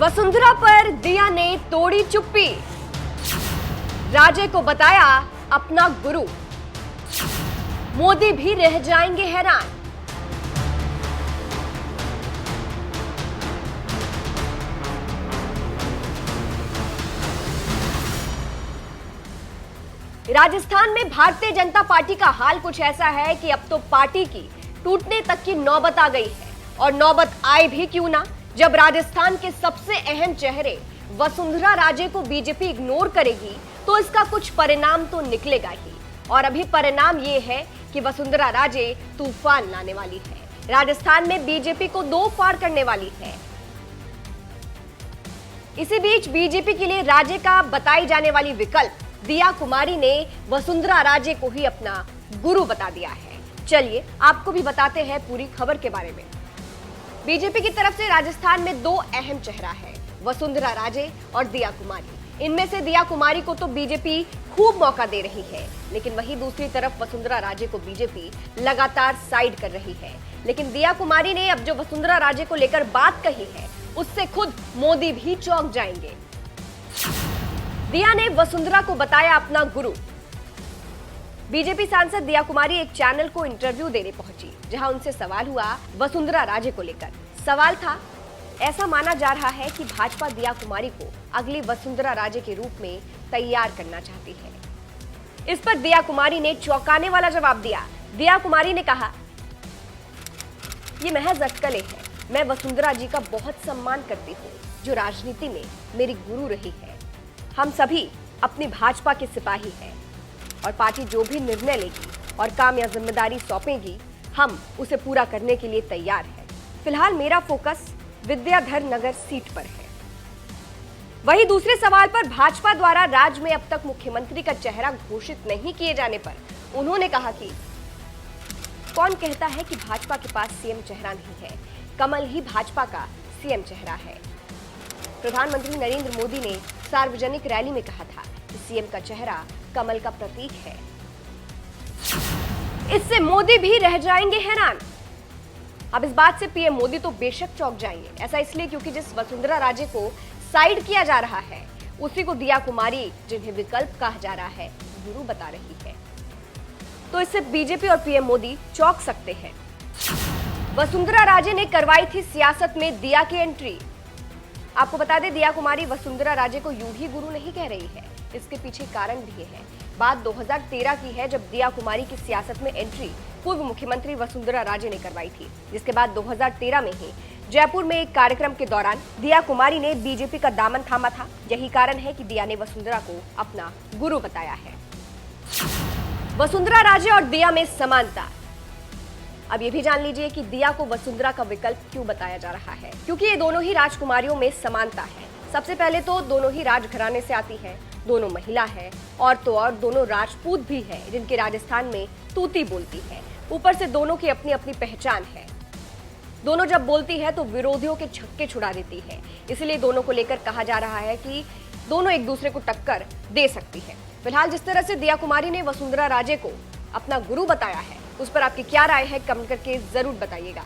वसुंधरा पर दिया ने तोड़ी चुप्पी, राजे को बताया अपना गुरु, मोदी भी रह जाएंगे हैरान। राजस्थान में भारतीय जनता पार्टी का हाल कुछ ऐसा है कि अब तो पार्टी की टूटने तक की नौबत आ गई है। और नौबत आए भी क्यों ना, जब राजस्थान के सबसे अहम चेहरे वसुंधरा राजे को बीजेपी इग्नोर करेगी तो इसका कुछ परिणाम तो निकलेगा ही। और अभी परिणाम ये है कि वसुंधरा राजे तूफान लाने वाली है, राजस्थान में बीजेपी को दो फाड़ करने वाली है। इसी बीच बीजेपी के लिए राजे का बताई जाने वाली विकल्प दिया कुमारी ने वसुंधरा राजे को ही अपना गुरु बता दिया है। चलिए आपको भी बताते हैं पूरी खबर के बारे में। बीजेपी की तरफ से राजस्थान में दो अहम चेहरा है, वसुंधरा राजे और दिया कुमारी। इनमें से दिया कुमारी को तो बीजेपी खूब मौका दे रही है, लेकिन वहीं दूसरी तरफ वसुंधरा राजे को बीजेपी लगातार साइड कर रही है। लेकिन दिया कुमारी ने अब जो वसुंधरा राजे को लेकर बात कही है उससे खुद मोदी भी चौंक जाएंगे। दिया ने वसुंधरा को बताया अपना गुरु। बीजेपी सांसद दिया कुमारी एक चैनल को इंटरव्यू देने पहुंची, जहां उनसे सवाल हुआ वसुंधरा राजे को लेकर। सवाल था, ऐसा माना जा रहा है कि भाजपा दिया कुमारी को अगली वसुंधरा राजे के रूप में तैयार करना चाहती है। इस पर दिया कुमारी ने चौंकाने वाला जवाब दिया। दिया कुमारी ने कहा, ये महज अटकलें हैं। मैं वसुंधरा जी का बहुत सम्मान करती हूँ, जो राजनीति में मेरी गुरु रही है। हम सभी अपनी भाजपा के सिपाही हैं और पार्टी जो भी निर्णय लेगी और काम या जिम्मेदारी सौंपेगी, हम उसे पूरा करने के लिए तैयार हैं। फिलहाल मेरा फोकस विद्याधर नगर सीट पर है। वहीं दूसरे सवाल पर भाजपा द्वारा राज्य में अब तक मुख्यमंत्री का चेहरा घोषित नहीं किए जाने पर उन्होंने कहा कि कौन कहता है कि भाजपा के पास सीएम चेहरा नहीं है, कमल ही भाजपा का सीएम चेहरा है। प्रधानमंत्री नरेंद्र मोदी ने सार्वजनिक रैली में कहा था कि सीएम का चेहरा कमल का प्रतीक है। इससे मोदी भी रह जाएंगे हैरान। अब इस बात से पीएम मोदी तो बेशक चौंक जाएंगे। ऐसा इसलिए क्योंकि जिस वसुंधरा राजे को साइड किया जा रहा है उसी को दिया कुमारी, जिन्हें विकल्प कहा जा रहा है, गुरु बता रही है। तो इससे बीजेपी और पीएम मोदी चौंक सकते हैं। वसुंधरा राजे ने करवाई थी सियासत में दिया की एंट्री। आपको बता दें, दिया कुमारी वसुंधरा राजे को यूं ही गुरु नहीं कह रही है, इसके पीछे कारण भी है। बात 2013 की है, जब दिया कुमारी की सियासत में एंट्री पूर्व मुख्यमंत्री वसुंधरा राजे ने करवाई थी। जिसके बाद 2013 में ही जयपुर में एक कार्यक्रम के दौरान दिया कुमारी ने बीजेपी का दामन थामा था। यही कारण है कि दिया ने वसुंधरा को अपना गुरु बताया है। वसुंधरा राजे और दिया में समानता। अब ये भी जान लीजिए कि दिया को वसुंधरा का विकल्प क्यों बताया जा रहा है, क्योंकि ये दोनों ही राजकुमारियों में समानता है। सबसे पहले तो दोनों ही राजघराने से आती हैं, दोनों महिला है और तो और दोनों राजपूत भी है, जिनके राजस्थान में तूती बोलती है। ऊपर से दोनों की अपनी अपनी पहचान है। दोनों जब बोलती है तो विरोधियों के छक्के छुड़ा देती है। इसलिए दोनों को लेकर कहा जा रहा है कि दोनों एक दूसरे को टक्कर दे सकती है। फिलहाल जिस तरह से दिया कुमारी ने वसुंधरा राजे को अपना गुरु बताया है, उस पर आपकी क्या राय है, कमेंट करके जरूर बताइएगा।